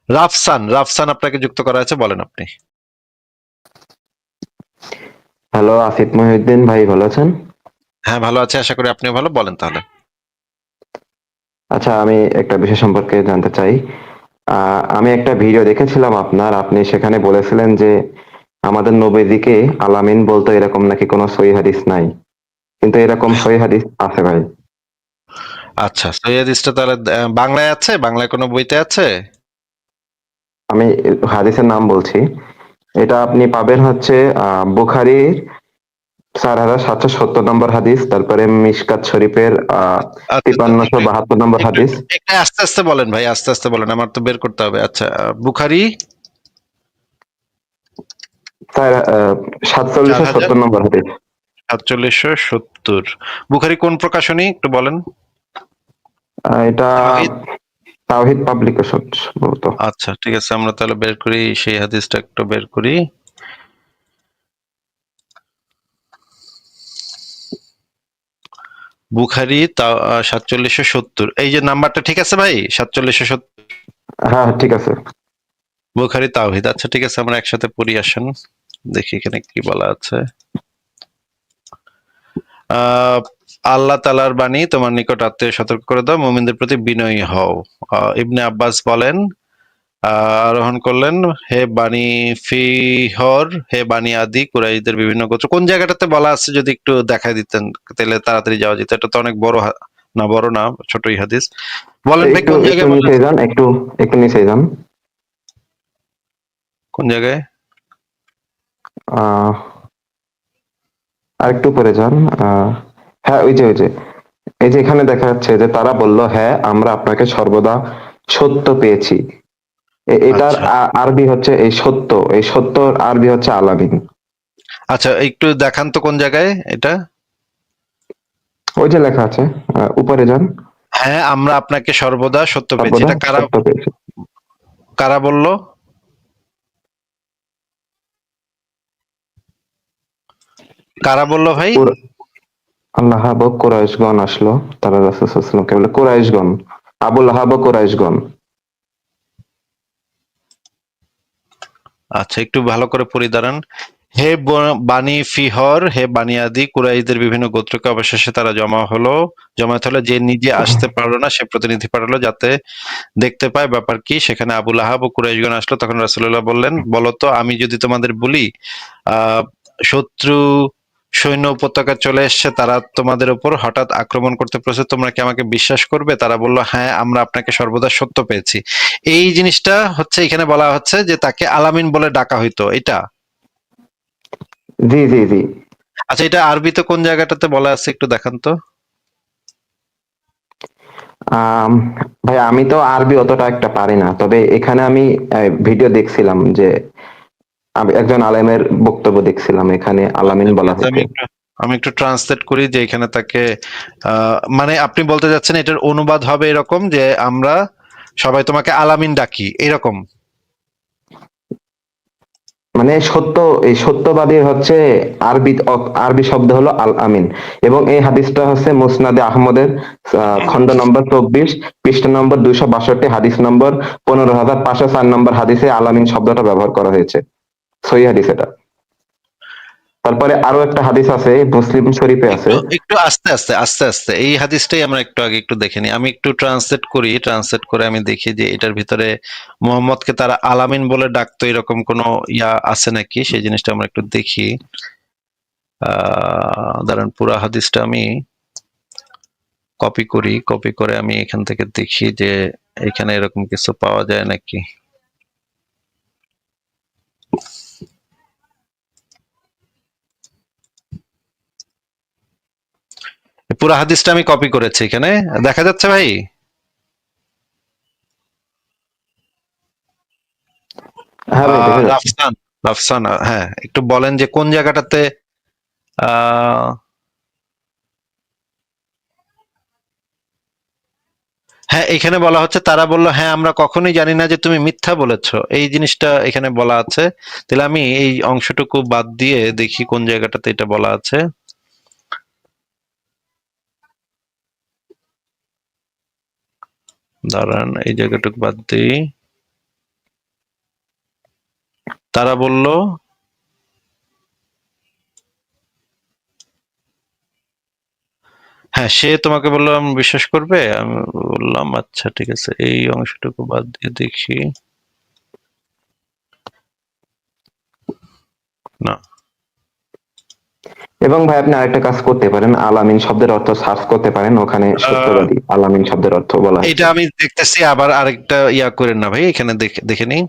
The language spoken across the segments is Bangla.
রাফসান রাফসান আপনাকে যুক্ত করা আছে, বলেন আপনি। হ্যালো, আসিফ মহিউদ্দিন ভাই, ভালো আছেন? হ্যাঁ, ভালো আছে, আশা করি আপনিও ভালো, বলেন তাহলে। আচ্ছা, আমি একটা বিষয় সম্পর্কে জানতে চাই। আমি একটা ভিডিও দেখেছিলাম আপনার, আপনি সেখানে বলেছিলেন যে আমাদের নবীজিকে আলামিন বলতো, এরকম নাকি কোনো সহিহ হাদিস নাই, কিন্তু এরকম সহিহ হাদিস আছে ভাই। আচ্ছা, সহিহ হাদিসটা তাহলে বাংলায় আছে, বাংলায় কোনো বইতে আছে? আমি হাদিসের নাম বলছি, এটা আপনি পাবেন হচ্ছে বুখারীর 4770 নম্বর হাদিস, তারপরে মিশকাত শরীফের আচ্ছা আচ্ছা, 5372 নম্বর একটু হাদিস। একটু আস্তে আস্তে বলেন ভাই, আস্তে আস্তে বলেন, আমার তো বের করতে হবে। আচ্ছা, বুখারী চার 4770 নম্বর হাদিস। 4770। বুখারী কোন প্রকাশনী একটু বলেন? এটা তাওহীদ। তাওহীদ পাবলিকেশন বলতো। আচ্ছা ঠিক আছে, আমরা তাহলে বের করি, সেই হাদিসটা একটু বের করি। বুখারী 4770, এই যে নাম্বারটা ঠিক আছে ভাই, 4770। হ্যাঁ, ঠিক আছে। বুখারী তাওহীদ, আচ্ছা ঠিক আছে, আমরা একসাথে পড়ি, আসেন দেখি এখানে কি বলা আছে। আহ আল্লাহ তাআলার বাণী, তোমার নিকট আত্মীয় সতর্ক করে দাও, মুমিনদের প্রতি বিনয়ী হও। ইবনে আব্বাস বলেন, আরোহণ করলেন, হে বানি ফিহর, হে বানি আদি কুরাইশদের বিভিন্ন গোত্র। কোন জায়গাটাতে বলা আছে যদি একটু দেখাই দিতেন, তাহলে তাড়াতাড়ি যাওয়া যেত। এটা তো অনেক বড় না, বড় না, ছোটই হাদিস। বলেন ভাই, একটু কোন একটু জায়গায় বলা নিচে আছে? যান, একটু একটু নিচে যান। কোন জায়গায়? আহ আর একটু পরে যান। হ্যাঁ, ওই যে এই যে এখানে দেখা যাচ্ছে যে তারা বলল, হ্যাঁ আমরা আপনাকে সর্বদা সত্য পেয়েছি। এটার আচ্ছা আরবি হচ্ছে এই সত্য, এই সত্যর আরবি হচ্ছে আলামিন। আচ্ছা, একটু দেখান তো কোন জায়গায় এটা। ওই যে লেখা আছে, উপরে যান। হ্যাঁ, আমরা আপনাকে সর্বদা সত্য পেয়েছি, সর্বদা এটা কারা সত্য পেয়েছি। কারা বলল? কারা বলল ভাই? আল্লাহ ও কুরাইশগণ আসলো, তারা রাসূল সাল্লাল্লাহু আলাইহি ওয়াসাল্লামকে বলে, কুরাইশগণ, আবুল আহাব ও কুরাইশগণ। আচ্ছা, একটু ভালো করে পড়ি, দাঁড়ান। হে বানি ফিহর, হে বানি আদি কুরাইশদের বিভিন্ন গোত্রকে অবশেষে তারা জমায়েত হলো, যে নিজে আসতে পারলো না সে প্রতিনিধি পাঠালো যাতে দেখতে পায় ব্যাপার কি। সেখানে আবুল আহাব ও কুরাইশগণ আসলো, তখন রাসূলুল্লাহ বললেন, বলো তো আমি যদি তোমাদের বলি আহ শত্রু সৈন্য উপত্যকা চলে এসেছে, তারা তোমাদের উপর হঠাৎ আক্রমণ করতে প্রস্তুত, তোমরা কি আমাকে বিশ্বাস করবে? তারা বলল, হ্যাঁ আমরা আপনাকে সর্বদা সত্য পেয়েছি। এই জিনিসটা হচ্ছে এখানে বলা হচ্ছে যে তাকে আলামিন বলে ডাকা হইতো, এটা। জি জি জি। আচ্ছা, এটা আরবিতে কোন জায়গাটাতে বলা আছে একটু দেখান তো। আম, ভাই আমি তো আরবি অতটা একটা পারি না, তবে এখানে আমি ভিডিও দেখছিলাম যে আমি একজন আলেমের বক্তব্য দেখছিলাম, এখানে আচ্ছা আলামিন ঠিক বলা আছে, হয়েছে। আমি একটু ট্রান্সলেট করি যে এখানে তাকে মানে আপনি বলতে যাচ্ছেন এটার অনুবাদ হবে এরকম যে আমরা সবাই তোমাকে আলামিন ডাকি, এরকম। মানে সত্য, এই সত্যবাদী হচ্ছে আরবি, আরবি শব্দ হলো আল আমিন। এবং এই হাদিসটা হচ্ছে মুসনাদে আহমদের খন্ড নম্বর 24, পৃষ্ঠা নম্বর 262, হাদিস নম্বর 15504 নম্বর হাদিসে আলামিন শব্দটা ব্যবহার করা হয়েছে, সহি হাদিস এটা। তারপরে আরো একটা হাদিস আছে, মুসলিম শরীফে আছে। একটু একটু আস্তে আস্তে আস্তে আস্তে, এই হাদিসটাই আমরা একটু আগে একটু দেখে নিই। আমি একটু ট্রান্সলেট করি, ট্রান্সলেট করে আমি দেখি যে এটার ভিতরে মোহাম্মদকে তারা আলামিন বলে ডাকতো, এরকম কোনো ইয়া আছে নাকি, সেই জিনিসটা আমরা একটু দেখি। দাঁড়ান, পুরা হাদিসটা আমি কপি করি, কপি করে আমি এখান থেকে দেখি যে এখানে এরকম কিছু পাওয়া যায় নাকি। পুরা হাদিসটা আমি কপি করেছি, এখানে দেখা যাচ্ছে ভাই। হ্যাঁ ভাই, দেখা যাচ্ছে। রাফসান, রাফসান, হ্যাঁ একটু বলেন যে কোন জায়গাটাতে। আহ হ্যাঁ, এখানে বলা হচ্ছে তারা বলল, হ্যাঁ আমরা কখনোই জানি না যে তুমি মিথ্যা বলেছো, এই জিনিসটা এখানে বলা আছে। তাহলে আমি এই অংশটুকু বাদ দিয়ে দেখি কোন জায়গাটাতে এটা বলা আছে। দাঁড়ান, এই জায়গাটুকু বাদ দিই। তারা বলল, হ্যাঁ, সে তোমাকে বললো আমি বিশ্বাস করবে। আমি বললাম আচ্ছা ঠিক আছে, এই অংশটুকু বাদ দিয়ে দেখি। না, এবং ভাই আপনি আরেকটা কাজ করতে পারেন, আল আমিন শব্দের অর্থ সার্চ করতে পারেন, ওখানে আহ, সত্যবাদী আল আমিন শব্দের অর্থ বলা এটা হয়েছে। আমি দেখতেছি, আবার আরেকটা ইয়া করেন না ভাই, এখানে দেখে দেখে নিই।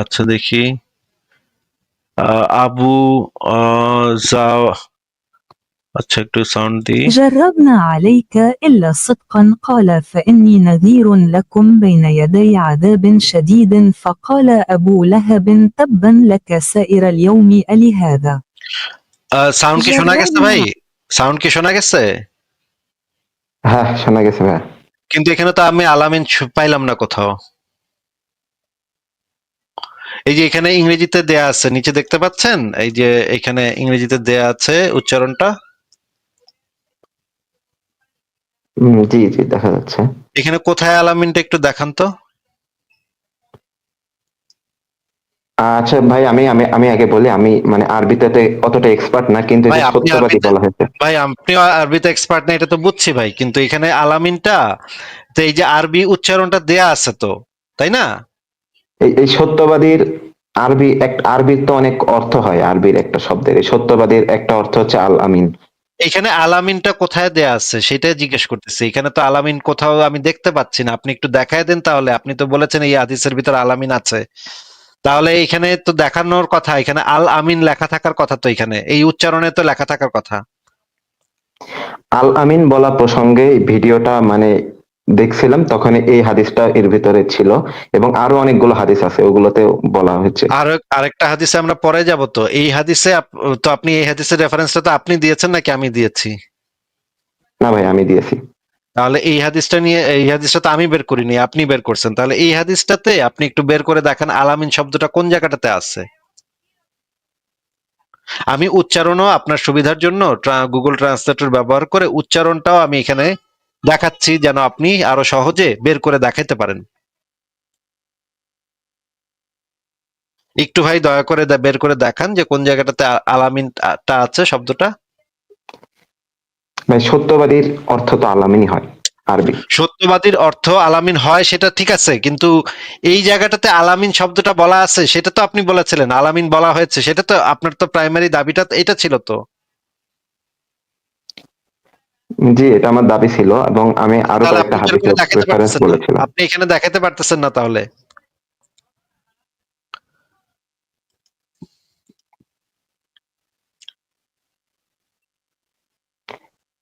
আচ্ছা দেখি। আবু জাও, আচ্ছা একটু সাউন্ড দিই। جربنا عليك إلا صدقا قال فإني نذير لكم بين يدي عذاب شديد فقال أبو لهب تبا لك سائر اليوم ألهذا সাউন্ড কি শোনা গেছে ভাই? جربنا সাউন্ড কি শোনা গেছে? হ্যাঁ শোনা গেছে ভাই। কিন্তু এখানে তো আমি আলামিন পাইলাম না কোথাও। এই যে এখানে ইংরেজিতে দেয়া আছে, নিচে দেখতে পাচ্ছেন? এই যে এখানে ইংরেজিতে দেয়া আছে উচ্চারণটা। জি জি দেখা যাচ্ছে। এখানে কোথায় আলামিনটা একটু দেখান তো। আচ্ছা ভাই, আমি আমি আমি আগে বলি, আমি মানে আরবিতে অতটা এক্সপার্ট না, কিন্তু এই ভাই যে আপনি সত্যবাদী আরবিতে, বলা হয়েছে। ভাই আপনিও আরবিতে এক্সপার্ট না এটা তো বুঝছি ভাই, কিন্তু এখানে আলামিনটা, তো এই যে আরবি উচ্চারণটা দেয়া আছে তো, তাই না? এই সত্যবাদীর আরবির তো অনেক অর্থ হয়, আরবির একটা শব্দের, এই সত্যবাদীর একটা অর্থ হচ্ছে আল আমিন। এখানে আলামিনটা কোথায় দেয়া আছে সেটাই জিজ্ঞেস করতেছি। এখানে তো আলামিন কোথাও আমি দেখতে পাচ্ছি না, আপনি একটু দেখায় দেন তাহলে। আপনি তো বলেছেন এই হাদিসের ভিতর আলামিন আছে, তাহলে এখানে তো দেখানোর কথা, এখানে আল আমিন লেখা থাকার কথা, তো এখানে এই উচ্চারণে তো লেখা থাকার কথা। আল আমিন বলা প্রসঙ্গে এই ভিডিওটা মানে দেখছিলাম, তখন এই হাদিসটা এর ভিতরে ছিল, এবং আরো অনেকগুলো হাদিস আছে ওগুলোতেও বলা হয়েছে। আর আরেকটা হাদিসে আমরা পরে যাব তো, এই হাদিসে তো আপনি এই হাদিসের রেফারেন্সটা তো আপনি দিয়েছেন নাকি আমি দিয়েছি? না ভাই, আমি দিয়েছি। তাহলে এই হাদিসটা নিয়ে, এই হাদিসটা তো আমি বের করিনি, আপনি বের করছেন। তাহলে এই হাদিসটাতে আপনি একটু বের করে দেখান আলামিন শব্দটা কোন জায়গাটাতে আছে। আমি উচ্চারণও আপনার সুবিধার জন্য গুগল ট্রান্সলেটর ব্যবহার করে উচ্চারণটাও আমি এখানে দেখাচ্ছি, যেন আপনি আরো সহজে বের করে দেখাইতে পারেন। একটু ভাই দয়া করে বের করে দেখান যে কোন জায়গাটাতে আলামিনটা আছে শব্দটা। ভাই সত্যবাদীর অর্থ তো আল আমিনই হয় আরবি। সত্যবাদীর অর্থ আলামিন হয় সেটা ঠিক আছে, কিন্তু এই জায়গাটাতে আলামিন শব্দটা বলা আছে সেটা তো আপনি বলেছিলেন আলামিন বলা হয়েছে, সেটা তো আপনার তো প্রাইমারি দাবিটা এটা ছিল তো। জি, এটা আমার দাবি ছিল, এবং আমি আরো তাহলে কয়েকটা আপনি বের করে হাদিসের দেখাতে রেফারেন্স পারতেছেন না, বলেছিলাম। আপনি এখানে দেখাতে পারতেছেন না তাহলে।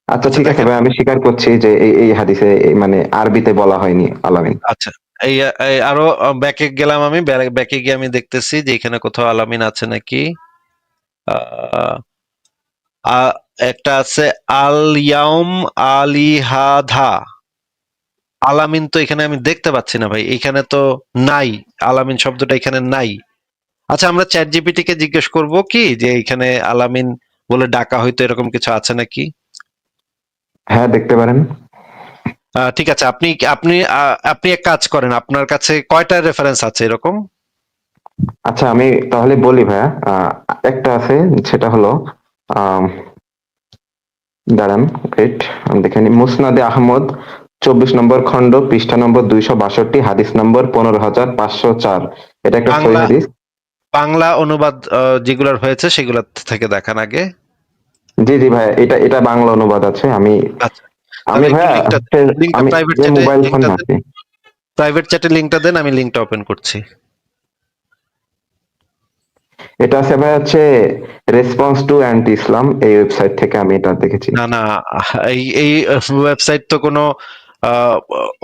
আচ্ছা আচ্ছা ঠিক আছে দেখেন। ভাই, আমি স্বীকার করছি যে এই হাদিসে মানে আরবিতে বলা হয়নি আল আমিন। আচ্ছা, এই এই আরো ব্যাকে গেলাম, আমি ব্যাকে গিয়ে আমি দেখতেছি যে এখানে কোথাও আলামিন আছে নাকি। আহ, একটা আছে আল ইয়াউম আলিহাধা, আলামিন তো এখানে আমি দেখতে পাচ্ছি না ভাই, এখানে তো নাই, আলামিন শব্দটা এখানে নাই। আচ্ছা, আমরা চ্যাট জিপিটি কে জিজ্ঞেস করব কি যে এখানে আলামিন বলে ডাকা হয়তো এরকম কিছু আছে নাকি। হ্যাঁ দেখতে পারেন। ঠিক আছে, আপনি আপনি আপনি এক কাজ করেন, আপনার কাছে কয়টা রেফারেন্স আছে এরকম? আচ্ছা আমি তাহলে বলি ভাইয়া, একটা আছে, সেটা হলো আহ দাঁড়ান, ওয়েট, আমি দেখে নিই। মুসনাদে আহমদ 24 নম্বর খণ্ড, পৃষ্ঠা নম্বর 262, হাদিস নম্বর 15,504। এটা একটা সহিহ বাংলা, হাদিস। বাংলা অনুবাদ যেগুলোর হয়েছে সেগুলো থেকে দেখান আগে। জি জি ভাইয়া, এটা এটা বাংলা অনুবাদ আছে। আমি আচ্ছা, আমি তাহলে একটু ভাইয়া লিঙ্কটা, হচ্ছে, লিঙ্কটা আমি প্রাইভেট যে চ্যাটে, মোবাইল ফোন লিঙ্কটা দেন, আছি। প্রাইভেট চ্যাটে লিঙ্কটা দেন, আমি লিঙ্কটা ওপেন করছি। এটা আছে ভাই হচ্ছে রেসপন্স টু অ্যান্টি ইসলাম, এই ওয়েবসাইট থেকে আমি এটা দেখেছি। না না, এই এই ওয়েবসাইট তো কোনো আহ,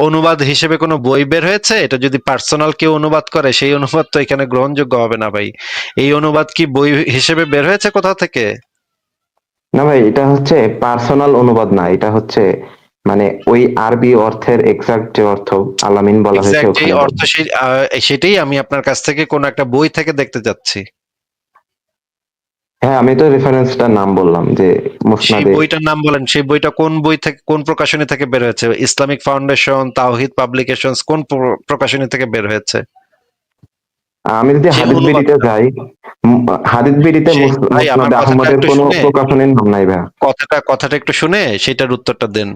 অনুবাদ হিসেবে কোনো বই বের হয়েছে? এটা যদি পার্সোনাল কেউ অনুবাদ করে সেই অনুবাদ তো এখানে গ্রহণযোগ্য হবে না ভাই। এই অনুবাদ কি বই হিসেবে বের হয়েছে কোথাও থেকে? না ভাই, এটা হচ্ছে পার্সোনাল অনুবাদ না, এটা হচ্ছে মানে ওই আরবি অর্থের এক্সাক্ট যে অর্থ আল আমিন বলা হয়েছে এক্সাক্ট এই ওখানে অর্থ সেটাই আমি আপনার কাছ থেকে কোন একটা বই থেকে দেখতে যাচ্ছি। হ্যাঁ, আমি তো রেফারেন্সটার নাম বললাম যে সেই মুসনাদে। বইটার নাম বলেন, সেই বইটা কোন বই থেকে, কোন প্রকাশনী থেকে বের হয়েছে? ইসলামিক ফাউন্ডেশন, তাওহিদ পাবলিকেশনস, কোন প্রকাশনী থেকে বের হয়েছে আমি যদি সেই হাদিস বিডিতে অনুবাদটা? যাই, হাদিস বিডিতে সেই ভাই আমার মুসনাদে কথাটা আহমদের একটু কোনো শুনে, প্রকাশনের নাম নাই ভাই। কথাটা একটু শুনে সেটার উত্তরটা দেন।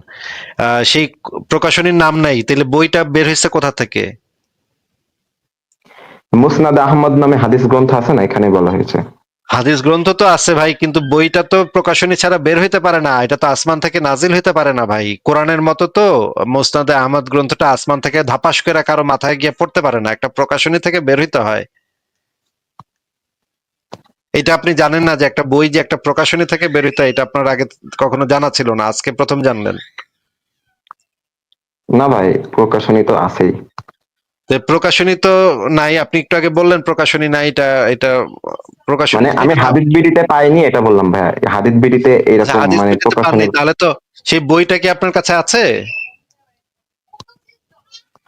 সেই প্রকাশনীর নাম নাই, তাহলে বইটা বের হয়েছে কোথা থেকে? মুসনাদে আহমদ নামে হাদিস গ্রন্থ আছে না, এখানে বলা হয়েছে। হাদিস গ্রন্থ তো আছে ভাই, কিন্তু বইটা তো প্রকাশনী ছাড়া বের হইতে পারে না, এটা তো আসমান থেকে নাজিল হইতে পারে না ভাই। কোরআনের মতো তো মুসনাদে আহমদ গ্রন্থটা আসমান থেকে ধাপাস করে কারো মাথায় গিয়ে পড়তে পারে না, একটা প্রকাশনী থেকে বের হইতে হয়। এটা আপনি জানেন না যে একটা বই যে একটা প্রকাশনী থেকে বের হইতে হয়, এটা আপনার আগে কখনো জানা ছিল না, আজকে প্রথম জানলেন? না ভাই, প্রকাশনী তো আছেই। তো প্রকাশনী তো নাই, আপনি একটু আগে বললেন প্রকাশনী নাই, এটা এটা প্রকাশনী মানে আমি হাদিস বিডিতে পাইনি এটা বললাম ভাই, হাদিস বিডিতে আচ্ছা, এরকম হাদিস মানে বইটাতে প্রকাশনী পাননি, তাহলে তো সেই বইটা কি আপনার কাছে আছে?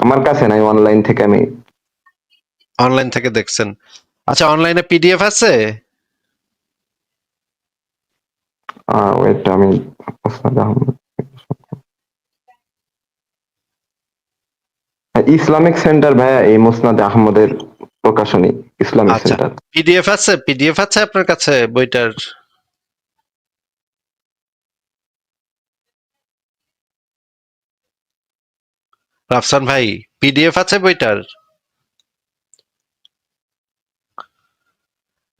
আমার কাছে নাই, অনলাইন থেকে আমি। অনলাইন থেকে দেখছেন? আচ্ছা, অনলাইনে পিডিএফ আছে? ওয়েট, আমি মুসনাদে আহমদ, ইসলামিক সেন্টার ভাইয়া, এই মুসনাদে আহমদের প্রকাশনী ইসলামিক আচ্ছা, সেন্টার। পিডিএফ আছে? পিডিএফ আছে আপনার কাছে বইটার? রাফসান ভাই, পিডিএফ আছে বইটার?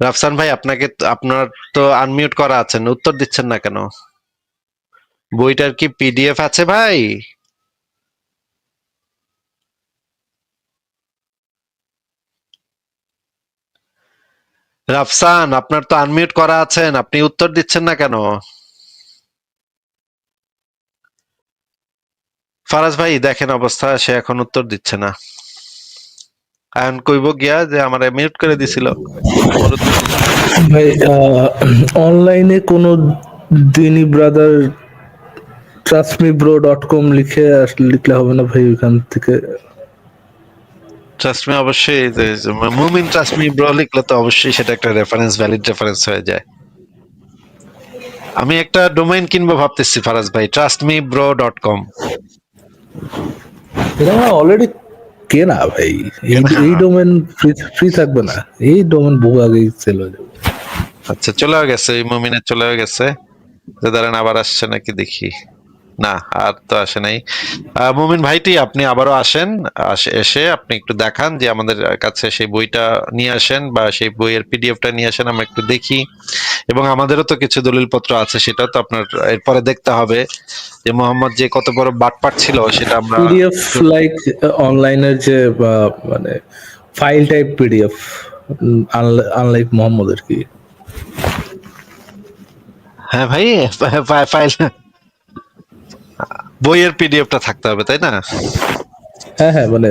রাফসান ভাই, আপনার তো আনমিউট করা আছেন, উত্তর দিচ্ছেন না কেন? বইটার কি পিডিএফ আছে ভাই? রাফসান, আপনার তো আনমিউট করা আছেন, আপনি উত্তর দিচ্ছেন না কেন? ফারাজ ভাই দেখেন অবস্থা, সে এখন উত্তর দিচ্ছে না। এখন কইব গিয়া যে আমারে মিউট করে দিছিল, আমার উত্তর দিচ্ছে না। ভাই অনলাইনে কোনো দিনী ব্রাদার trustmebro.com লিখলে হবে না ভাই ওইখান থেকে? ট্রাস্ট মি, অবশ্যই মুমিন ট্রাস্ট মি ব্রো লিখলে তো অবশ্যই সেটা একটা রেফারেন্স, ভ্যালিড রেফারেন্স হয়ে যায়। আমি একটা ডোমেইন কিনবো ভাবতেছি ফারাজ ভাই, trustmebro.com। এটা আমার অলরেডি কেনা ভাই। এই ডোমেন ফ্রি থাকবে না, এই ডোমেন বহু আগেই সেল হয়ে যাবে। আচ্ছা, চলেও গেছে, এই মুমিনের চলেও গেছে। যে দাঁড়ান, আবার আসছে নাকি দেখি। না, আর তো আসে নাই। মুমিন ভাইটি, আপনি আবারও আসেন, এসে আপনি একটু দেখান যে আমাদের কাছে সেই বইটা নিয়ে আসেন, বা সেই বইয়ের পিডিএফটা নিয়ে আসেন, আমরা একটু দেখি। এবং আমাদেরও তো কিছু দলিলপত্র আছে, সেটা তো আপনার এরপরে দেখতে হবে যে মোহাম্মদ যে কত বড় বাটপাট ছিল সেটা আমরা। পিডিএফ লাইক অনলাইনের যে মানে ফাইল টাইপ পিডিএফ, আনলাইক মোহাম্মদের কি। হ্যাঁ ভাই, ফাইল, বইয়ের পিডিএফটা থাকতে হবে, তাই না? হ্যাঁ হ্যাঁ, মানে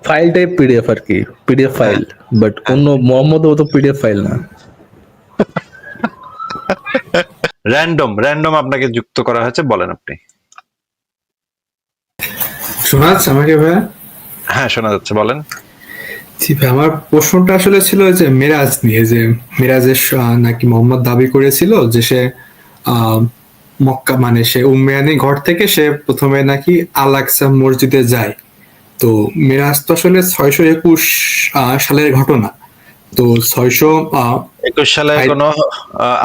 ফাইল টাইপ পিডিএফ আর কি, পিডিএফ হ্যাঁ, ফাইল। বাট অন্য মোহাম্মদ তো পিডিএফ ফাইল না। র্যান্ডম আপনাকে যুক্ত করা হয়েছে, বলেন আপনি। শোনা যাচ্ছে আমাকে ভাইয়া? হ্যাঁ, শোনা যাচ্ছে, বলেন। জি ভাই, আমার প্রশ্নটা আসলে ছিল যে মেরাজ নিয়ে, যে মেরাজের নাকি মোহাম্মদ দাবি করেছিল যে সে আহ মক্কা, মানে সে উম্মেয়ানি ঘর থেকে সে প্রথমে নাকি আল আকসা মসজিদে যায়। তো মেরাজ তো আসলে 621 সালের ঘটনা। তো 21 সালে আই- কোনো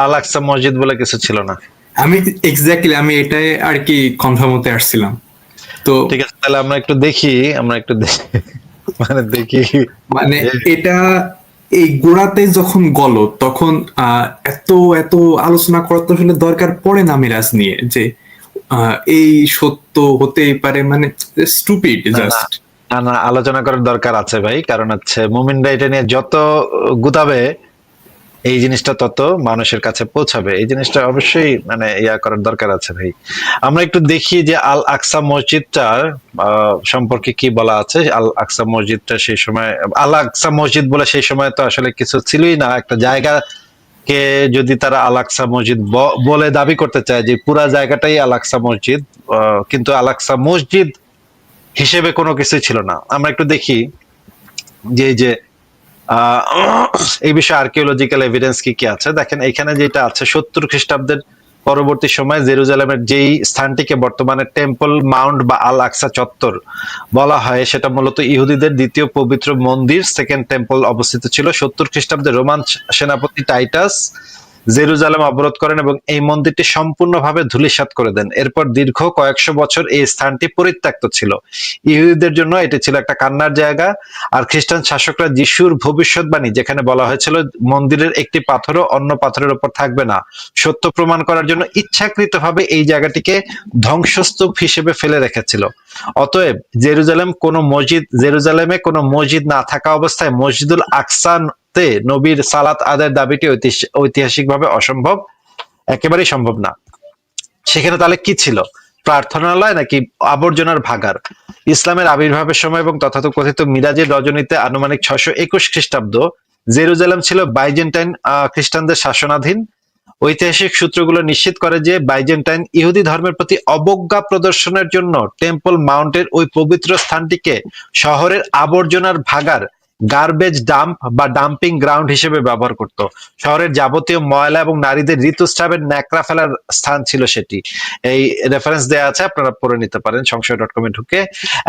আল আকসা মসজিদ বলে কিছু ছিল না। আমি এক্স্যাক্টলি আমি এটাই আর কি কনফার্ম হতে আসছিলাম। তো ঠিক আছে, তাহলে আমরা একটু মানে দেখি মানে যে এটা এই গোড়াতে যখন গলো তখন এত এত আলোচনা করার তো আসলে দরকার পড়ে না মিরাজ নিয়ে, যে এই সত্য হতেই পারে, মানে স্টুপিড না না জাস্ট। না, আলোচনা করার দরকার আছে ভাই, কারণ হচ্ছে মুমিনরা এটা নিয়ে যত গুতাবে এই জিনিসটা তত মানুষের কাছে পৌঁছাবে, এই জিনিসটা অবশ্যই মানে ইয়া করার দরকার আছে ভাই। আমরা একটু দেখি যে আল আকসা মসজিদটার সম্পর্কে কি বলা আছে। আল আকসা মসজিদটা সেই সময়, আল আকসা মসজিদ বলে সেই সময় তো আসলে কিছু ছিলই না, একটা জায়গা কে যদি তারা আল আকসা মসজিদ বলে দাবি করতে চায় যে পুরা জায়গাটাই আল আকসা মসজিদ, কিন্তু আল আকসা মসজিদ হিসেবে কোনো কিছুই ছিল না। আমরা একটু দেখি যে এই যে আহ, এই বিষয়ে আর্কিওলজিক্যাল এভিডেন্স কি কি আছে। দেখেন এখানে যেটা আছে 70 খ্রিস্টাব্দের পরবর্তী সময় জেরুজালেমের যেই স্থানটিকে বর্তমানে টেম্পল মাউন্ট বা আল আকসা চত্বর বলা হয়, সেটা মূলত ইহুদিদের দ্বিতীয় পবিত্র মন্দির সেকেন্ড টেম্পল অবস্থিত ছিল। 70 খ্রিস্টাব্দে রোমান সেনাপতি টাইটাস জেরুজালেম অবরোধ করেন এবং এই মন্দিরটি সম্পূর্ণভাবে ধূলিসাৎ করে দেন। এরপর দীর্ঘ কয়েকশো বছর এই স্থানটি পরিত্যক্ত ছিল। ইহুদিদের জন্য এটি ছিল একটা কান্নার জায়গা। আর খ্রিস্টান শাসকরা যিশুর ভবিষ্যৎবাণী, যেখানে বলা হয়েছিল মন্দিরের একটি পাথরও অন্য পাথরের উপর থাকবে না, সত্য প্রমাণ করার জন্য ইচ্ছাকৃতভাবে এই জায়গাটিকে ধ্বংসস্তূপ হিসেবে ফেলে রেখেছিল। অতএব জেরুজালেমে কোনো মসজিদ না থাকা অবস্থায় মসজিদুল আকসাতে নবীর সালাত আদায়ের দাবিটি ঐতিহাসিকভাবে অসম্ভব, একেবারেই সম্ভব না। সেখানে তাহলে কি ছিল? প্রার্থনালয় নাকি আবর্জনার ভাগার? ইসলামের আবির্ভাবের সময় এবং তথাকথিত মিরাজের রজনীতে আনুমানিক 621 খ্রিস্টাব্দ জেরুজালেম ছিল বাইজেন্টাইন খ্রিস্টানদের শাসনাধীন। ঐতিহাসিক সূত্রগুলো নিশ্চিত করে যে বাইজেন্টাইন ইহুদি ধর্মের প্রতি অবজ্ঞা প্রদর্শনের জন্য টেম্পল মাউন্টের ওই পবিত্র স্থানটিকে শহরের আবর্জনার ভাগার, গার্বেজ ডাম্প বা ডাম্পিং গ্রাউন্ড হিসেবে ব্যবহার করত। শহরের যাবতীয় ময়লা এবং নারীদের ঋতুস্রাবের ন্যাকড়া ফেলার স্থান ছিল সেটি। এই রেফারেন্স দেওয়া আছে, আপনারা পড়ে নিতে পারেন সংশয়.com-এ ঢুকে।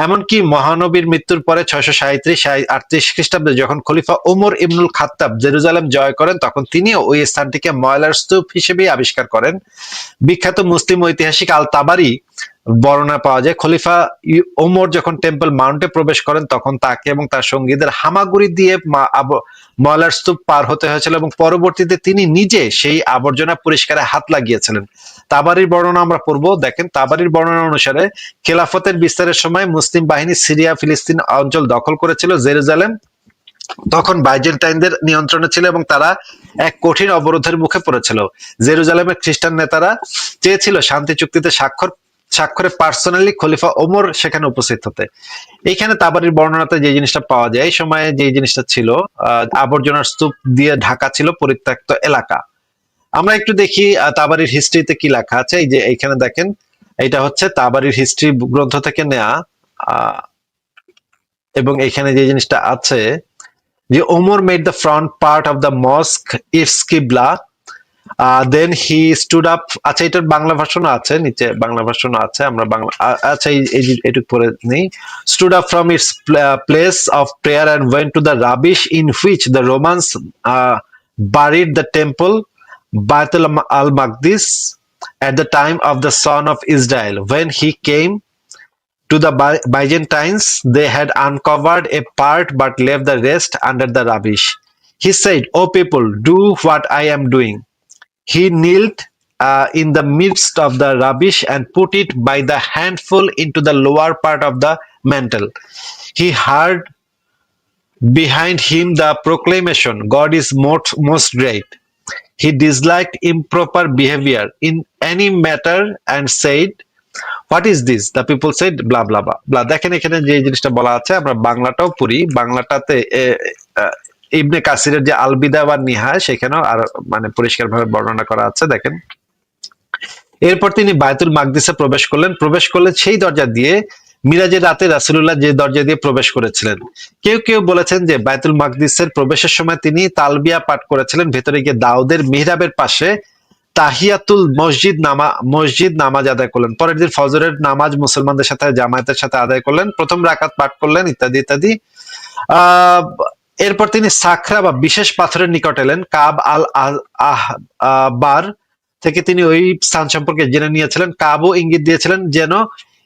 এমনকি মহানবীর মৃত্যুর পরে 637-38 খ্রিস্টাব্দে যখন খলিফা ওমর ইবনুল খাত্তাব জেরুজালেম জয় করেন, তখন তিনিও ওই স্থানটিকে ময়লার স্তূপ হিসেবেই আবিষ্কার করেন। বিখ্যাত মুসলিম ঐতিহাসিক আল তাবারি বর্ণনা পাওয়া যায়, খলিফা ওমর যখন টেম্পল মাউন্টে প্রবেশ করেন তখন তাকে এবং তার সঙ্গীদের হামাগুড়ি দিয়ে ময়লার স্তূপ পার হতে হয়েছিল এবং পরবর্তীতে তিনি নিজে সেই আবর্জনা পরিষ্কারে হাত লাগিয়েছিলেন। তাবারির বর্ণনা আমরা পড়বো। দেখেন, তাবারির বর্ণনা অনুসারে খেলাফতের বিস্তারের সময় মুসলিম বাহিনী সিরিয়া ফিলিস্তিন অঞ্চল দখল করেছিল। জেরুজালেম তখন বাইজেন্টাইনদের নিয়ন্ত্রণে ছিল এবং তারা এক কঠিন অবরোধের মুখে পড়েছিল। জেরুজালেমের খ্রিস্টান নেতারা চেয়েছিল শান্তি চুক্তিতে স্বাক্ষরে পার্সোনালি খলিফা ওমর সেখানে উপস্থিত হতে। এইখানে তাবারির বর্ণনাতে যে জিনিসটা পাওয়া যায়, এই সময়ে যে জিনিসটা ছিল আবর্জনার স্তূপ দিয়ে ঢাকা ছিল পরিত্যক্ত এলাকা। আমরা একটু দেখি তাবারির হিস্ট্রিতে কি লেখা আছে। এই যে এইখানে দেখেন, এটা হচ্ছে তাবারির হিস্ট্রি গ্রন্থ থেকে নেয়া, এবং এখানে যে জিনিসটা আছে যে Omar made the front part of the mosque it's কিবলা, দেন হি স্টুড আপ। আচ্ছা, এটার বাংলা ভার্সনও আছে, নিচে বাংলা ভার্সনও আছে, আমরা বাংলা আচ্ছা এইটুকু পরে নেই। Stood up from its place of prayer and went to the rubbish in which the Romans buried the temple Baitul al-Maqdis at the time of the son of Israel. When he came to the Byzantines, they had uncovered a part but left the rest under the rubbish. He said, "O people, do what I am doing." He knelt in the midst of the rubbish and put it by the handful into the lower part of the mantle. He heard behind him the proclamation, "God is most great." He disliked improper behavior in any matter and said, "What is this?" The people said, "Blah blah blah blah." দেখেন এখানে যে জিনিসটা বলা আছে, আমরা বাংলাটাও পড়ি। বাংলাটাতে ইবনে কাসিরের যে আল বিদা ওয়ান নিহায়া, সেখানেও আর মানে পরিষ্কারভাবে বর্ণনা করা আছে। দেখেন, এরপর তিনি বায়তুল মাকদিসে প্রবেশ করলেন সেই দরজা দিয়ে, মিরাজের রাতে রাসূলুল্লাহ যে দরজা দিয়ে প্রবেশ করেছিলেন। কেউ কেউ বলেছেন যে বায়তুল মাকদিসের প্রবেশের সময় তিনি তালবিয়া পাঠ করেছিলেন। ভেতরে গিয়ে দাউদের মিহরাবের পাশে তাহিয়াতুল মসজিদ নামাজ আদায় করলেন। পরের দিন ফজরের নামাজ মুসলমানদের সাথে জামায়াতের সাথে আদায় করলেন। প্রথম রাকাত পাঠ করলেন, ইত্যাদি ইত্যাদি। এরপর তিনি সাখরা বা বিশেষ পাথরের নিকট এলেন। কাব আল আহবার থেকে তিনি ওই স্থান সম্পর্কে জেনে নিয়েছিলেন। কাবও ইঙ্গিত দিয়েছিলেন যেন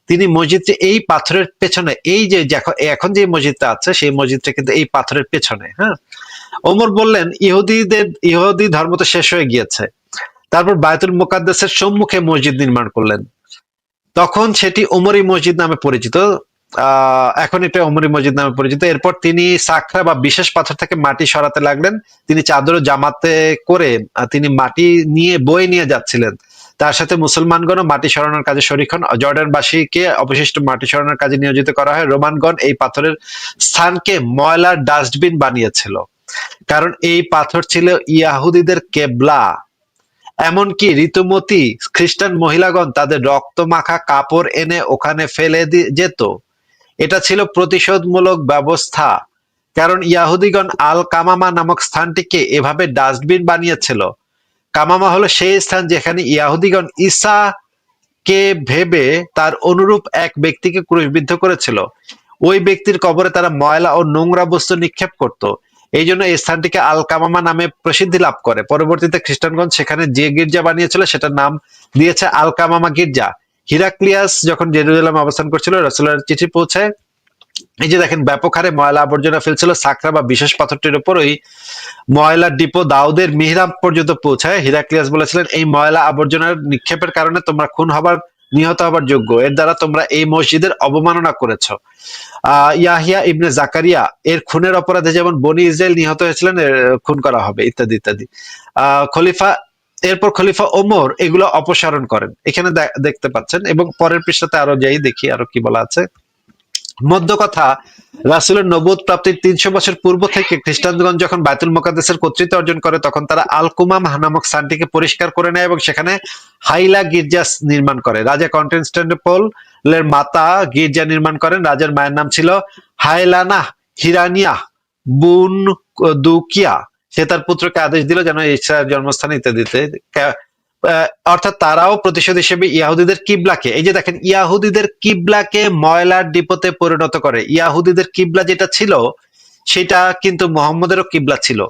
তিনি মসজিদটি এই পাথরের পেছনে, এই যে এখন যে মসজিদটা আছে সেই মসজিদটা কিন্তু এই পাথরের পেছনে। হ্যাঁ, ওমর বললেন, ইহুদি ধর্ম তো শেষ হয়ে গিয়েছে। তারপর বায়তুল মুকাদ্দাসের সম্মুখে মসজিদ নির্মাণ করলেন। তখন সেটি ওমরি মসজিদ নামে পরিচিত। এখন এটা ওমরি মসজিদ নামে পরিচিত। এরপর তিনি সাখরা বা বিশেষ পাথর থেকে মাটি সরাতে লাগলেন। তিনি চাদর জামাতে করে তিনি মাটি বয়ে নিয়ে যাচ্ছিলেন। তার সাথে মুসলমানগণও মাটি সরানোর কাজে শরীক হন। জর্ডানবাসীকে অবশিষ্ট মাটি সরানোর কাজে নিয়োজিত করা হয়। রোমানগণ এই পাথরের স্থানকে ময়লার ডাস্টবিন বানিয়েছিল। কারণ এই পাথর ছিল ইয়াহুদিদের কেবলা। এমনকি ঋতুমতী খ্রিস্টান মহিলাগণ তাদের রক্তমাখা কাপড় এনে ওখানে ফেলে যেত। এটা ছিল প্রতিশোধমূলক ব্যবস্থা, কারণ ইয়াহুদিগণ আল কামামা নামক স্থানটিকে এভাবে ডাস্টবিন বানিয়েছিল। কামামা হলো সেই স্থান যেখানে ইয়াহুদিগণ ঈসা কে ভেবে তার অনুরূপ এক ব্যক্তিকে ক্রুশবিদ্ধ করেছিল। ওই ব্যক্তির কবরে তারা ময়লা ও নোংরা বস্তু নিক্ষেপ করত। এই জন্য এই স্থানটিকে আল কামামা নামে প্রসিদ্ধি লাভ করে। পরবর্তীতে খ্রিস্টানগণ সেখানে যে গির্জা বানিয়েছিল সেটার নাম দিয়েছে আল কামামা গির্জা। হিরাক্লিয়াস যখন জেরুজালেম অবস্থান করছিল, রাসূলের চিঠি পৌঁছায়। এই যে দেখেন, ব্যাপক হারে ময়লা আবর্জনা ফেলছিল সাকরা বা বিশেষ পাথরটির উপর। ওই ময়লার ডিপো দাউদের মিহরাব পর্যন্ত পৌঁছায়। হিরাক্লিয়াস বলেছিলেন, এই ময়লা আবর্জনার নিক্ষেপের কারণে তোমরা খুন হবার, নিহত হবার যোগ্য। এর দ্বারা তোমরা এই মসজিদের অবমাননা করেছো। ইয়াহিয়া ইবনে জাকারিয়া এর খুনের অপরাধে যেমন বনি ইসরায়েল নিহত হয়েছিলেন, খুন করা হবে, ইত্যাদি ইত্যাদি। এরপর খলিফা ওমর এগুলো অপসারণ করেন, এখানে দেখতে পাচ্ছেন। এবং পরের পৃষ্ঠাতে আরো যাই, দেখি আরো কি বলা আছে। মধ্য কথা, রাসূলের নবুয়ত প্রাপ্তির 300 বছর পূর্ব থেকে খ্রিস্টানগণ যখন বায়তুল মুকাদ্দাসের কর্তৃত্ব অর্জন করে, তখন তারা আল কুমাম নামক স্থানটিকে পরিষ্কার করে নেয় এবং সেখানে হাইলা গির্জা নির্মাণ করে। রাজা কনস্টান্টিনোপল এর মাতা গির্জা নির্মাণ করেন। রাজার মায়ের নাম ছিল হাইলানা হিরানিয়া বুন দুকিয়া। সে তার পুত্রকে আদেশ দিল যেন ইসরায়েলের জন্মস্থানে ইত্যাদিতে, অর্থাৎ তারাও প্রতিশোধ হিসেবে ইয়াহুদিদের কিবলাকে, এই যে দেখেন, ইয়াহুদিদের কিবলাকে ময়লার ডিপোতে পরিণত করে। ইয়াহুদিদের কিবলা যেটা ছিল সেটা কিন্তু মুহাম্মদেরও কিবলা ছিল।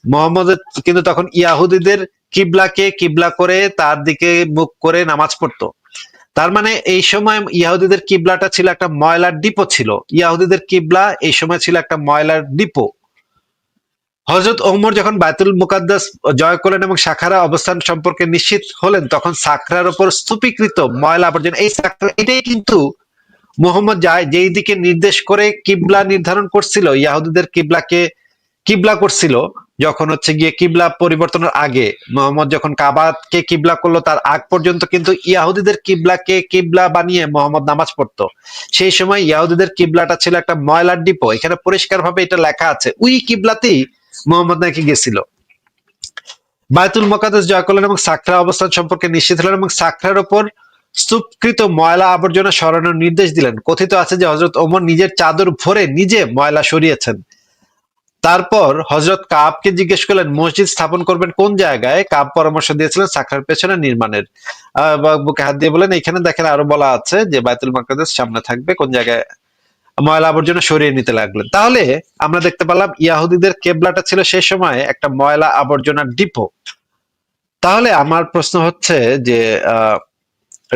মুহাম্মদের কিন্তু তখন ইয়াহুদিদের কিবলাকে কিবলা করে তার দিকে মুখ করে নামাজ পড়তো। তার মানে এই সময় ইয়াহুদিদের কিবলাটা ছিল একটা ময়লার ডিপো ছিল। ইয়াহুদিদের কিবলা এই সময় ছিল একটা ময়লার ডিপো। হযরত ওমর যখন বায়তুল মুকাদ্দাস জয় করলেন এবং সাখরা অবস্থান সম্পর্কে নিশ্চিত হলেন, তখন সাখরার উপর স্তূপীকৃত ময়লা আবর্জনা, এই সাখরা, এটাই কিন্তু মুহাম্মদ যেই দিকে নির্দেশ করে কিবলা নির্ধারণ করছিল, ইয়াহুদিদের কিবলাকে কিবলা করছিল, যখন হচ্ছে গিয়ে কিবলা পরিবর্তনের আগে মুহাম্মদ যখন কাবাকে কিবলা করলো, তার আগ পর্যন্ত কিন্তু ইয়াহুদিদের কিবলাকে কিবলা বানিয়ে মুহাম্মদ নামাজ পড়তো। সেই সময় ইয়াহুদিদের কিবলাটা ছিল একটা ময়লার ডিপো। এখানে পরিষ্কারভাবে এটা লেখা আছে, ওই কিবলাতেই মুহাম্মদ নাকি গেছিল। বায়তুল মুকাদ্দাস জয় করলেন এবং সাখরা অবস্থান সম্পর্কে নিশ্চিত হলেন এবং সাখরার উপর স্তূপকৃত ময়লা আবর্জনা সরানোর নির্দেশ দিলেন। কথিত আছে যে হযরত ওমর নিজের চাদর ভরে নিজে ময়লা সরিয়েছেন। তারপর হযরত কাবকে জিজ্ঞেস করলেন মসজিদ স্থাপন করবেন কোন জায়গায়। কাব পরামর্শ দিয়েছিলেন সাখরার পেছনে নির্মাণের। বুকে হাত দিয়ে বলেন, এখানে দেখেন আরো বলা আছে যে বায়তুল মুকাদ্দাস সামনে থাকবে, কোন জায়গায় ময়লা আবর্জনা সরিয়ে নিতে লাগলেন। তাহলে আমরা দেখতে পেলাম ইয়াহুদিদের কেবলাটা ছিল সেই সময় একটা ময়লা আবর্জনার ডিপো। তাহলে আমার প্রশ্ন হচ্ছে যে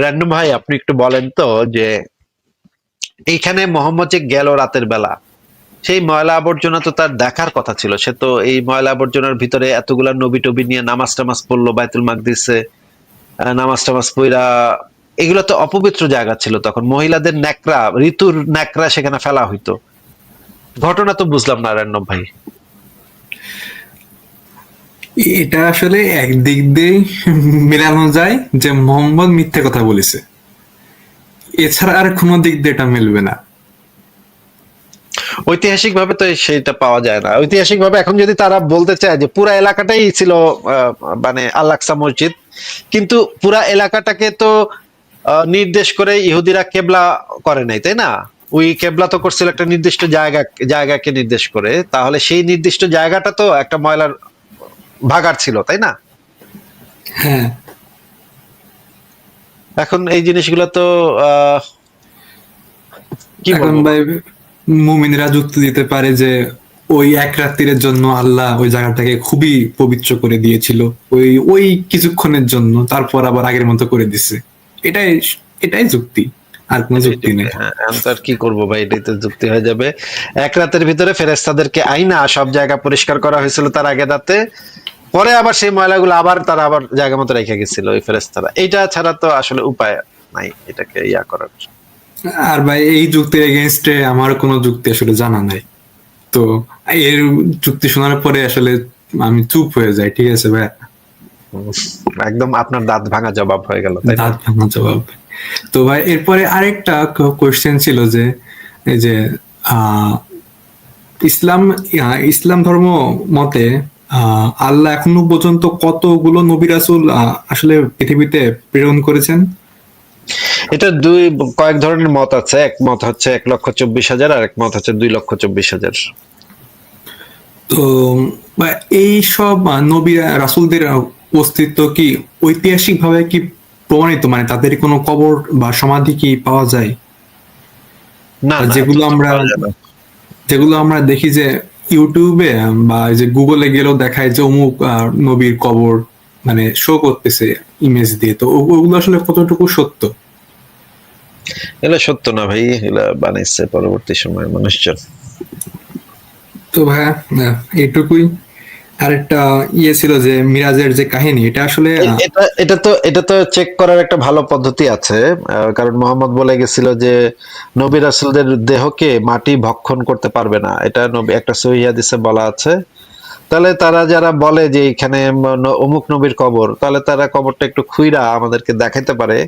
র্যান্ডম ভাই, আপনি একটু বলেন তো যে এইখানে মোহাম্মদ যে গেল রাতের বেলা, সেই ময়লা আবর্জনা তো তার দেখার কথা ছিল। সে তো এই ময়লা আবর্জনার ভিতরে এতগুলা নবী টবি নিয়ে নামাজ টামাজ পড়লো বায়তুল মাকদিসে, নামাজ টামাজ পইরা, এগুলো তো অপবিত্র জায়গা ছিল। তখন মহিলাদের ন্যাকড়া, ঋতুর ন্যাকড়া সেখানে ফেলা হইতো। ঘটনা তো বুঝলাম না র্যান্ডম ভাই। এটা আসলে একদিক দিয়ে মেলানো যায় যে মোহাম্মদ মিথ্যে কথা বলেছে, এছাড়া আর কোনো দিক দিয়ে এটা মিলবে না। ঐতিহাসিক ভাবে তো সেটা পাওয়া যায় না। ঐতিহাসিক ভাবে এখন যদি তারা বলতে চায় যে পুরা এলাকাটাই ছিল মানে আল আকসা মসজিদ, কিন্তু পুরা এলাকাটাকে তো নির্দেশ করে ইহুদিরা কেবলা করে নাই, তাই না? ওই কেবলা তো করছিল একটা নির্দিষ্ট জায়গাকে নির্দেশ করে। তাহলে সেই নির্দিষ্ট জায়গাটা তো একটা ময়লার ভাগার ছিল, তাই না? হ্যাঁ, এখন এই জিনিসগুলো তো কি এখন বলবো, ভাই মুমিনরা যুক্তি দিতে পারে যে ওই এক রাত্রির জন্য আল্লাহ ওই জায়গাটাকে খুবই পবিত্র করে দিয়েছিল, ওই ওই কিছুক্ষণের জন্য, তারপর আবার আগের মতো করে দিছে। এটাই এটাই যুক্তি, আর কোনো যুক্তি নেই। হ্যাঁ, এখন তো আর কি করবো ভাই, এটাই তো যুক্তি হয়ে যাবে। এক রাতের ভিতরে ফেরেশতাদেরকে আইনা সব জায়গা পরিষ্কার করা হয়েছিল তার আগে রাতে, পরে আবার সেই ময়লাগুলো আবার তারা আবার জায়গা মতো রেখে গেছিল ওই ফেরেশতারা। এইটা ছাড়া তো আসলে উপায় নাই এটাকে ইয়া করার। আর ভাই এই যুক্তির এগেনস্টে আমার কোনো যুক্তি আসলে জানা নাই, তো এর যুক্তি শোনার পরে আসলে আমি চুপ হয়ে যাই। ঠিক আছে ভাই, একদম আপনার দাঁত ভাঙা জবাব হয়ে গেল, তাই না? দাঁত ভাঙা জবাব। তো ভাই এরপরে আরেকটা কোয়েশ্চেন ছিল যে এই যে ইসলাম ধর্ম মতে আল্লাহ এখনো পর্যন্ত কতগুলো নবী রাসূল আসলে পৃথিবীতে প্রেরণ করেছেন? এটা কয়েক ধরনের মত আছে। এক মত হচ্ছে 1,24,000, আর এক মত হচ্ছে 2,24,000। তো এই সব নবী রাসূলদের অস্তিত্ব কি ঐতিহাসিক ভাবে কি প্রমাণিত, মানে তাদের কোনো কবর বা সমাধি কি পাওয়া যায়? না, আর না, যেগুলো এত তো আমরা পাওয়া যায় না। যেগুলো দেখি যে ইউটিউবে বা এই যে গুগলে গেলেও দেখায় যে অমুক নবীর কবর মানে শো করতেছে ইমেজ দিয়ে, তো ওগুলো আসলে কতটুকু সত্য? এগুলো সত্য না ভাই, এগুলা বানাইছে পরবর্তী সময়ে মানুষজন। তো ভাইয়া এইটুকুই। আরেকটা ছিল যে মিরাজের যে কাহিনী, এটা আসলে এটা তো চেক করার একটা ভালো পদ্ধতি আছে। কারণ মোহাম্মদ বলে গেছিল যে নবী রাসূলদের দেহকে মাটি ভক্ষণ করতে পারবে না, এটা একটা সহিহ হাদিসে বলা আছে। তাহলে তারা যারা বলে যে এখানে অমুক নবীর কবর, তাহলে তারা কবরটা একটু খুইরা আমাদেরকে দেখাইতে পারে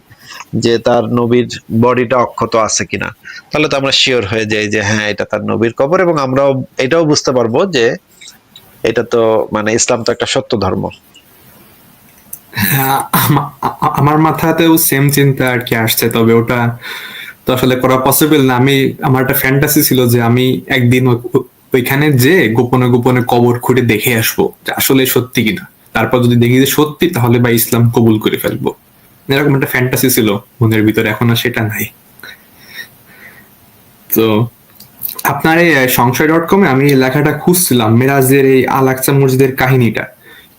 যে তার নবীর বডিটা অক্ষত আছে কিনা। তাহলে তো আমরা শিওর হয়ে যাই যে হ্যাঁ, এটা তার নবীর কবর, এবং আমরাও এটাও বুঝতে পারবো যে এটা তো মানে ইসলাম তো একটা সত্য ধর্ম। আমার মাথাতেও সেম চিন্তা আর কি আসছে, তবে ওটা তো আসলে করা পসিবল না। আমার একটা ফ্যান্টাসি ছিল যে আমি একদিন ওইখানে যে গোপনে গোপনে কবর খুঁড়ে দেখে আসবো যে আসলে সত্যি কিনা। তারপর যদি দেখি যে সত্যি, তাহলে বা ইসলাম কবুল করে ফেলবো। এরকম একটা ফ্যান্টাসি ছিল মনের ভিতরে, এখন আর সেটা নাই। তো আপনার এই সংশয়.com আমি লেখাটা খুঁজছিলাম, মিরাজের এই আল আকসা মসজিদের কাহিনীটা,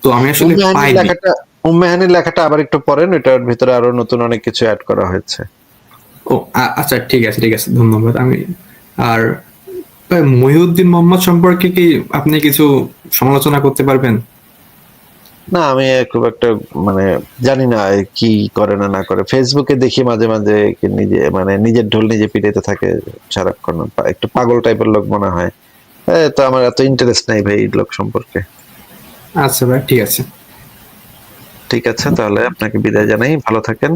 তো আমি আসলে পাইনি। উম্মেহানির লেখাটা আবার একটু পড়েন, এটার ভিতরে আরো নতুন অনেক কিছু অ্যাড করা হয়েছে। ও আচ্ছা, ঠিক আছে ঠিক আছে, ধন্যবাদ। আর মহিউদ্দিন মোহাম্মদ সম্পর্কে কি আপনি কিছু সমালোচনা করতে পারবেন? না, আমি খুব একটা মানে জানি না কি করে না করে। ফেসবুকে দেখি মাঝে মাঝে কি নিজে মানে নিজের ঢোল নিজে পিটাইতে থাকে সারাক্ষণ। একটু পাগল টাইপের লোক মনে হয়। তো আমার এত ইন্টারেস্ট নাই ভাই এই লোক সম্পর্কে। আচ্ছা ভাই, ঠিক আছে। ঠিক আছে, তাহলে আপনাকে বিদায় জানাই, ভালো থাকেন।